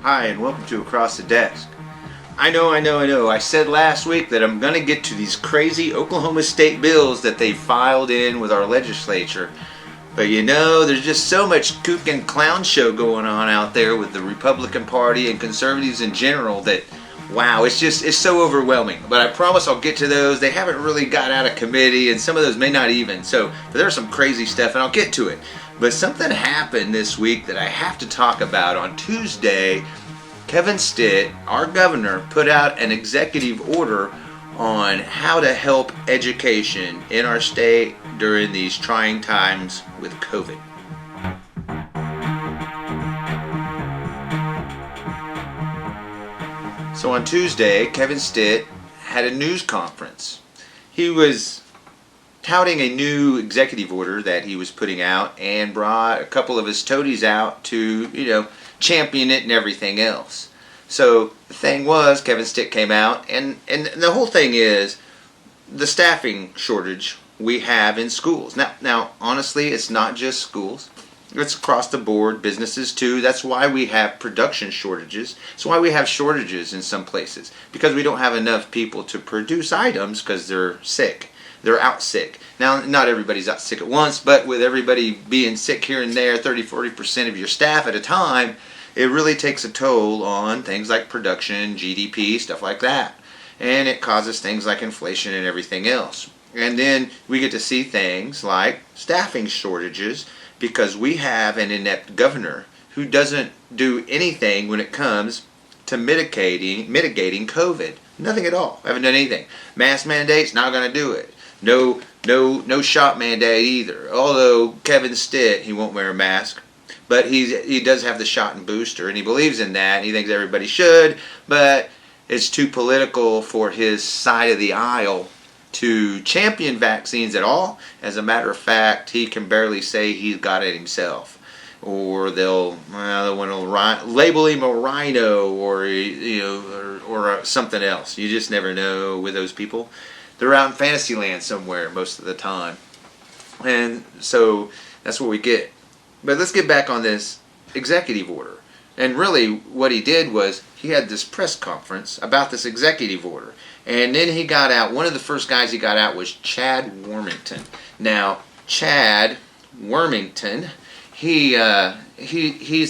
Hi, and welcome to Across the Desk. I know. I said last week that I'm going to get to these crazy Oklahoma state bills that they filed in with our legislature. But there's just so much kook and clown show going on out there with the Republican Party and conservatives in general that, wow, it's so overwhelming. But I promise I'll get to those. They haven't really got out of committee, and some of those may not even. But there's some crazy stuff, and I'll get to it. But something happened this week that I have to talk about. On Tuesday, Kevin Stitt, our governor, put out an executive order on how to help education in our state during these trying times with COVID. So on Tuesday, Kevin Stitt had a news conference. He was touting a new executive order that he was putting out and brought a couple of his toadies out to, champion it and everything else. So the thing was, Kevin Stitt came out, and the whole thing is the staffing shortage we have in schools. Now, honestly, it's not just schools. It's across the board, businesses too. That's why we have production shortages. That's why we have shortages in some places, because we don't have enough people to produce items because they're sick. They're out sick. Now, not everybody's out sick at once, but with everybody being sick here and there, 30-40% of your staff at a time, it really takes a toll on things like production, GDP, stuff like that. And it causes things like inflation and everything else. And then we get to see things like staffing shortages because we have an inept governor who doesn't do anything when it comes to mitigating COVID. Nothing at all. Haven't done anything. Mask mandates, not going to do it. No shot mandate either. Although Kevin Stitt, he won't wear a mask. But he does have the shot and booster, and he believes in that, and he thinks everybody should, but it's too political for his side of the aisle to champion vaccines at all. As a matter of fact, he can barely say he's got it himself. Or they'll want to label him a rhino or something else. You just never know with those people. They're out in fantasy land somewhere most of the time. And so that's what we get. But let's get back on this executive order. And really what he did was he had this press conference about this executive order. And then he got out, one of the first guys he got out was Chad Wormington. Now, Chad Wormington, he's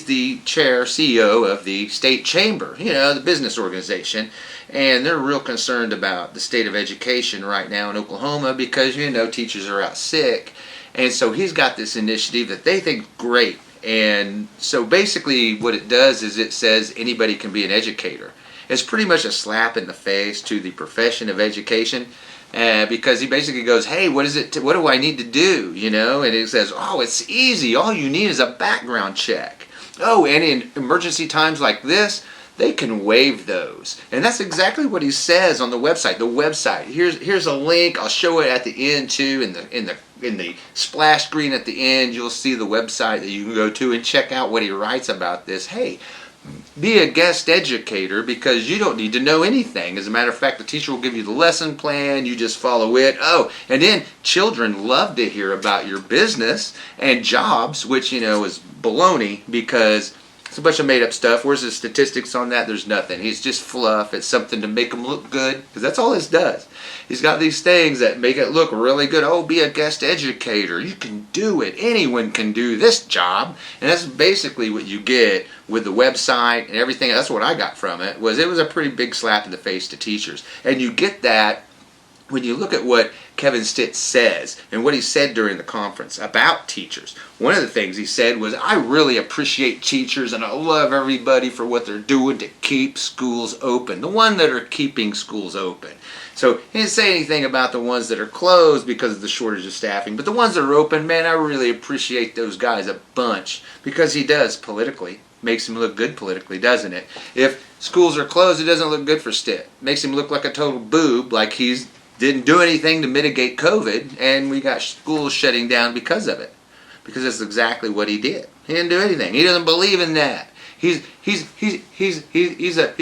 the chair, CEO of the state chamber, the business organization. And they're real concerned about the state of education right now in Oklahoma because, teachers are out sick. And so he's got this initiative that they think great. And so basically what it does is it says anybody can be an educator. It's pretty much a slap in the face to the profession of education because he basically goes, hey, what do I need to do? And it says, oh, it's easy. All you need is a background check. Oh, and in emergency times like this, they can waive those. And that's exactly what he says on the website. The website. Here's a link. I'll show it at the end too. In the splash screen at the end, you'll see the website that you can go to and check out what he writes about this. Hey, be a guest educator because you don't need to know anything. As a matter of fact, the teacher will give you the lesson plan. You just follow it. Oh, and then children love to hear about your business and jobs, which, is baloney because it's a bunch of made-up stuff. Where's the statistics on that? There's nothing. He's just fluff. It's something to make him look good because that's all this does. He's got these things that make it look really good. Oh, be a guest educator. You can do it. Anyone can do this job. And that's basically what you get with the website and everything. That's what I got from it. It was a pretty big slap in the face to teachers. And you get that when you look at what Kevin Stitt says and what he said during the conference about teachers. One of the things he said was, I really appreciate teachers and I love everybody for what they're doing to keep schools open. The ones that are keeping schools open. So he didn't say anything about the ones that are closed because of the shortage of staffing. But the ones that are open, man, I really appreciate those guys a bunch because he does politically. Makes him look good politically, doesn't it? If schools are closed, it doesn't look good for Stitt. Makes him look like a total boob, like he's didn't do anything to mitigate COVID, and we got schools shutting down because of it. Because that's exactly what he did. He didn't do anything. He doesn't believe in that. He's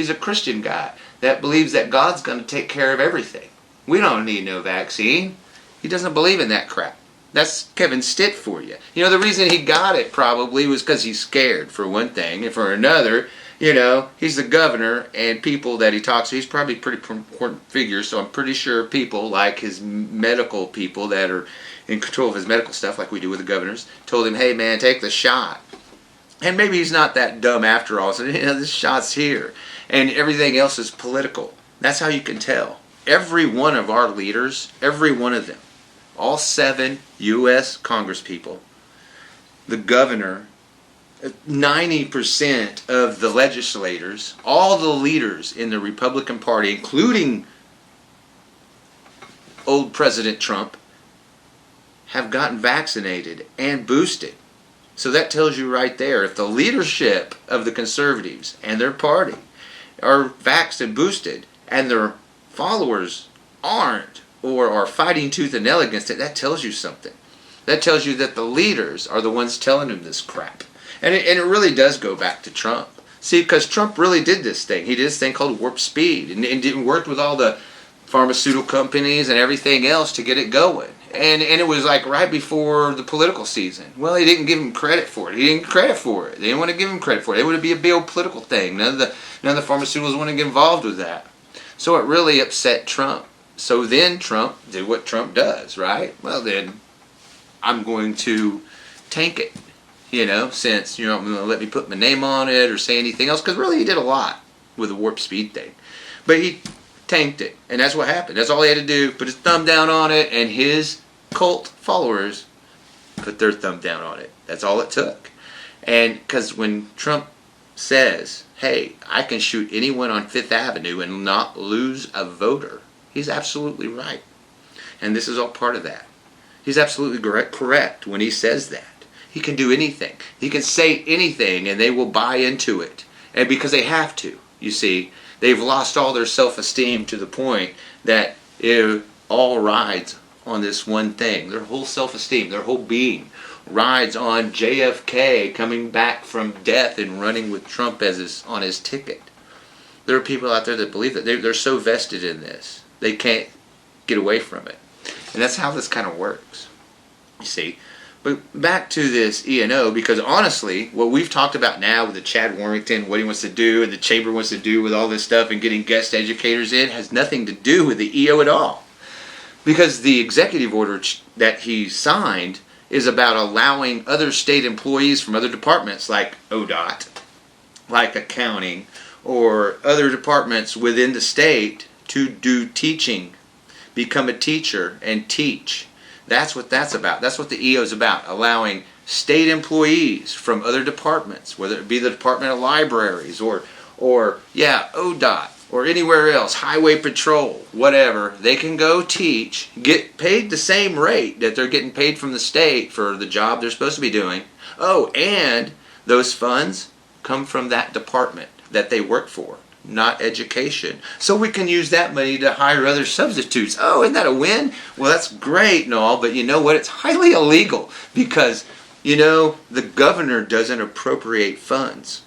a Christian guy that believes that God's going to take care of everything. We don't need no vaccine. He doesn't believe in that crap. That's Kevin Stitt for you. The reason he got it probably was because he's scared, for one thing, and for another, He's the governor, and people that he talks to, he's probably a pretty important figure, so I'm pretty sure people like his medical people that are in control of his medical stuff, like we do with the governors, told him, hey man, take the shot. And maybe he's not that dumb after all, so this shot's here. And everything else is political. That's how you can tell. Every one of our leaders, every one of them, all 7 U.S. congresspeople, the governor, 90% of the legislators, all the leaders in the Republican Party, including old President Trump, have gotten vaccinated and boosted. So that tells you right there, if the leadership of the conservatives and their party are vaxxed and boosted, and their followers aren't, or are fighting tooth and nail against it, that tells you something. That tells you that the leaders are the ones telling them this crap. And it really does go back to Trump. See, because Trump really did this thing. He did this thing called warp speed, and worked with all the pharmaceutical companies and everything else to get it going. And it was like right before the political season. Well, he didn't give him credit for it. He didn't get credit for it. They didn't want to give him credit for it. It would be a big political thing. None of the pharmaceuticals want to get involved with that. So it really upset Trump. So then Trump did what Trump does, right? Well, then I'm going to tank it, since you're not going to let me put my name on it or say anything else. Because really he did a lot with the warp speed thing. But he tanked it. And that's what happened. That's all he had to do. Put his thumb down on it, and his cult followers put their thumb down on it. That's all it took. And because when Trump says, hey, I can shoot anyone on Fifth Avenue and not lose a voter, he's absolutely right. And this is all part of that. He's absolutely correct when he says that. He can do anything. He can say anything, and they will buy into it. And because they have to, you see, they've lost all their self-esteem to the point that it all rides on this one thing. Their whole self-esteem, their whole being rides on JFK coming back from death and running with Trump on his ticket. There are people out there that believe that. They're so vested in this. They can't get away from it. And that's how this kind of works, you see. But back to this E&O, because honestly, what we've talked about now with the Chad Warrington, what he wants to do, and the chamber wants to do with all this stuff and getting guest educators in, has nothing to do with the EO at all. Because the executive order that he signed is about allowing other state employees from other departments like ODOT, like accounting, or other departments within the state to do teaching, become a teacher and teach. That's what that's about. That's what the EO is about, allowing state employees from other departments, whether it be the Department of Libraries or ODOT, or anywhere else, highway patrol, whatever, they can go teach, get paid the same rate that they're getting paid from the state for the job they're supposed to be doing. Oh, and those funds come from that department that they work for, not education. So we can use that money to hire other substitutes. Oh, isn't that a win? Well, that's great and all, but you know what? It's highly illegal because, the governor doesn't appropriate funds.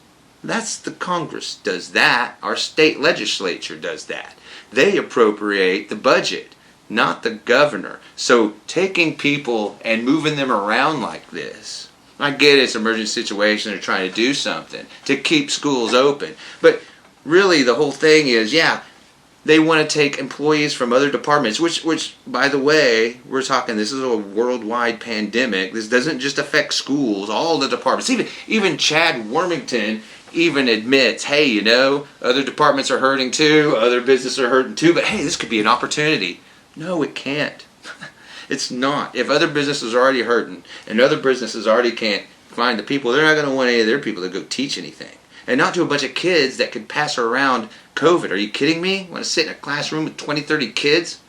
That's the Congress does that. Our state legislature does that. They appropriate the budget, not the governor. So taking people and moving them around like this, I get it's an emergency situation, they're trying to do something to keep schools open. But really the whole thing is, they want to take employees from other departments, which by the way, we're talking, this is a worldwide pandemic. This doesn't just affect schools, all the departments. Even Chad Warmington even admits, hey, other departments are hurting too, other businesses are hurting too, but hey, this could be an opportunity. No, it can't. It's not. If other businesses are already hurting and other businesses already can't find the people, they're not going to want any of their people to go teach anything. And not to a bunch of kids that could pass around COVID. Are you kidding me? Want to sit in a classroom with 20, 30 kids?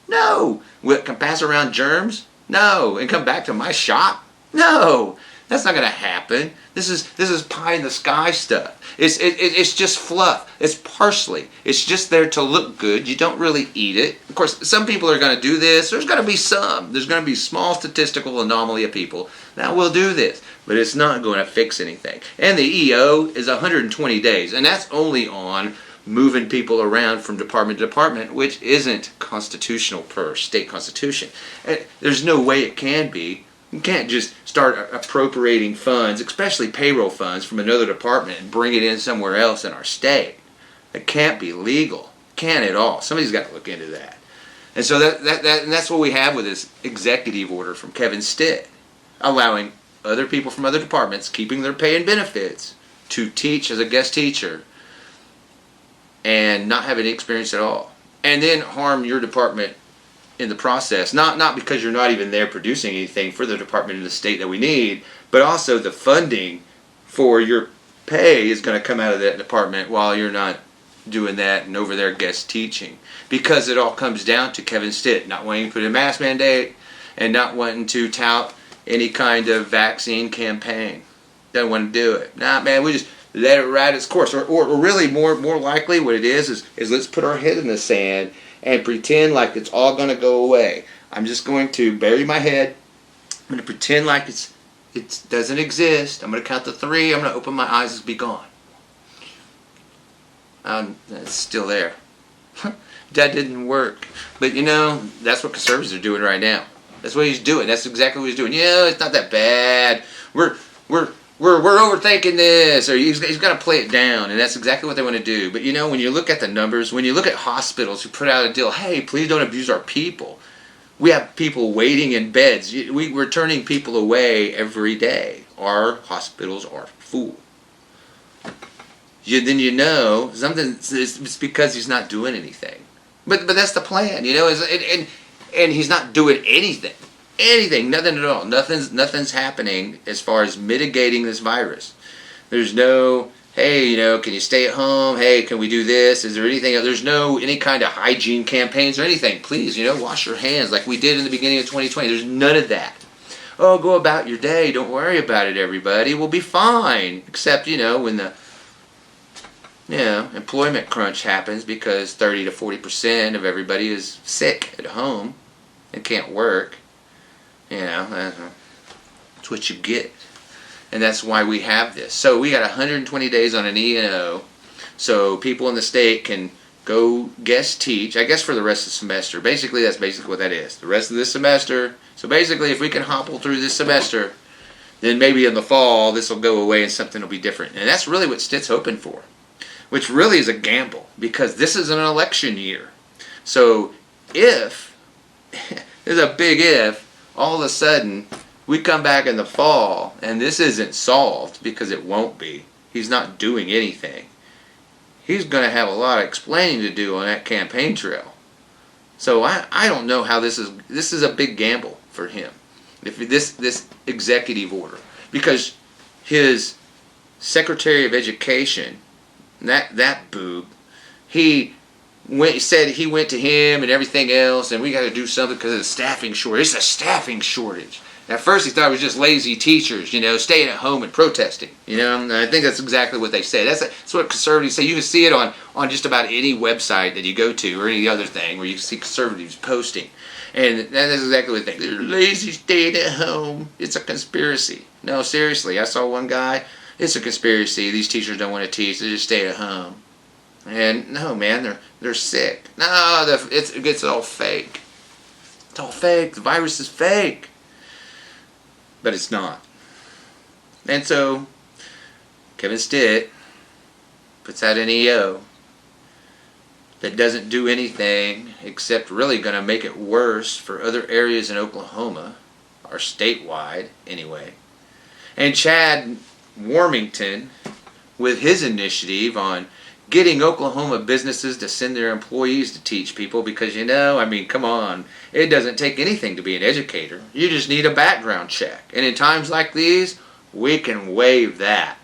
No. Can pass around germs? No. And come back to my shop? No. That's not going to happen. This is pie in the sky stuff. It's just fluff. It's parsley. It's just there to look good. You don't really eat it. Of course, some people are going to do this. There's going to be some. There's going to be small statistical anomaly of people that will do this. But it's not going to fix anything. And the EO is 120 days. And that's only on moving people around from department to department, which isn't constitutional per state constitution. There's no way it can be. You can't just start appropriating funds, especially payroll funds, from another department and bring it in somewhere else in our state. It can't be legal. Can't at all. Somebody's got to look into that. And so and that's what we have with this executive order from Kevin Stitt, allowing other people from other departments, keeping their pay and benefits, to teach as a guest teacher and not have any experience at all. And then harm your department in the process. Not because you're not even there producing anything for the department in the state that we need, but also the funding for your pay is going to come out of that department while you're not doing that and over there guest teaching. Because it all comes down to Kevin Stitt not wanting to put in a mask mandate and not wanting to tout any kind of vaccine campaign. Doesn't want to do it. Nah, man, we just let it ride its course. Or really more likely what it is let's put our head in the sand and pretend like it's all going to go away. I'm just going to bury my head. I'm going to pretend like it doesn't exist. I'm going to count to 3. I'm going to open my eyes and be gone. It's still there. That didn't work. But that's what conservatives are doing right now. That's what he's doing. That's exactly what he's doing. It's not that bad. We're overthinking this, or he's got to play it down, and that's exactly what they want to do. But when you look at the numbers, when you look at hospitals who put out a deal, hey, please don't abuse our people. We have people waiting in beds. We're turning people away every day. Our hospitals are full. Then something. It's because he's not doing anything. But that's the plan, and he's not doing anything. Nothing at all. Nothing's happening as far as mitigating this virus. There's no, hey, can you stay at home? Hey, can we do this? Is there anything? There's no any kind of hygiene campaigns or anything. Please, wash your hands like we did in the beginning of 2020. There's none of that. Oh, go about your day. Don't worry about it, everybody. We'll be fine. Except, when the employment crunch happens because 30 to 40% of everybody is sick at home and can't work. That's what you get. And that's why we have this. So we got 120 days on an E&O. So people in the state can go guest teach, I guess, for the rest of the semester. Basically, that's basically what that is. The rest of this semester. So basically, if we can hobble through this semester, then maybe in the fall, this will go away and something will be different. And that's really what Stitt's hoping for. Which really is a gamble, because this is an election year. So if, there's a big if, all of a sudden we come back in the fall and this isn't solved, because it won't be. He's not doing anything. He's going to have a lot of explaining to do on that campaign trail. So I don't know how this is a big gamble for him. If this executive order, because his Secretary of Education, that boob, he said he went to him and everything else, and we got to do something because of the staffing shortage. It's a staffing shortage. At first he thought it was just lazy teachers, staying at home and protesting. And I think that's exactly what they say. That's what conservatives say. You can see it on just about any website that you go to or any other thing where you see conservatives posting. And that's exactly what they think. They're lazy staying at home. It's a conspiracy. No, seriously, I saw one guy. It's a conspiracy. These teachers don't want to teach. They just stay at home. And no, man, they're sick. No, it's all fake. It's all fake. The virus is fake. But it's not. And so, Kevin Stitt puts out an EO that doesn't do anything except really going to make it worse for other areas in Oklahoma, or statewide anyway. And Chad Warmington, with his initiative on getting Oklahoma businesses to send their employees to teach people, because come on, it doesn't take anything to be an educator. You just need a background check. And in times like these, we can waive that.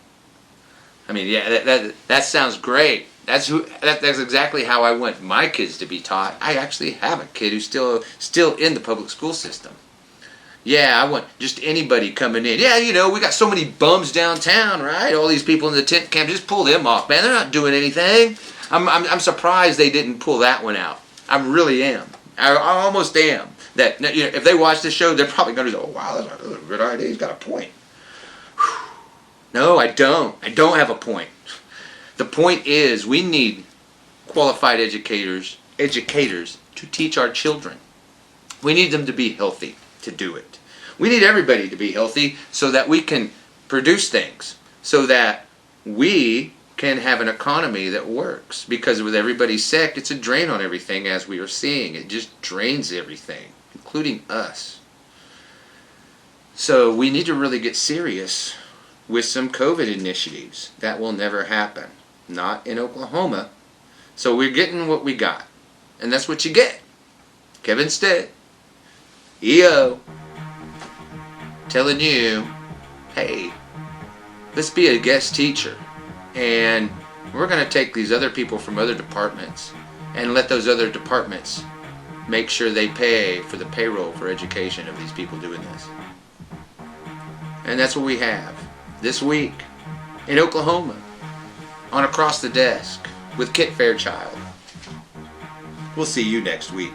That sounds great. That's exactly how I want my kids to be taught. I actually have a kid who's still in the public school system. Yeah, I want just anybody coming in. Yeah, we got so many bums downtown, right? All these people in the tent camp, just pull them off, man. They're not doing anything. I'm surprised they didn't pull that one out. I really am. I almost am. That if they watch this show, they're probably going to go, "Oh wow, that's a good idea. He's got a point." Whew. No, I don't. I don't have a point. The point is, we need qualified educators to teach our children. We need them to be healthy to do it. We need everybody to be healthy so that we can produce things, so that we can have an economy that works. Because with everybody sick, it's a drain on everything, as we are seeing. It just drains everything, including us. So we need to really get serious with some COVID initiatives. That will never happen. Not in Oklahoma. So we're getting what we got. And that's what you get. Kevin Stitt, EO, telling you, hey, let's be a guest teacher. And we're going to take these other people from other departments and let those other departments make sure they pay for the payroll for education of these people doing this. And that's what we have this week in Oklahoma on Across the Desk with Kit Fairchild. We'll see you next week.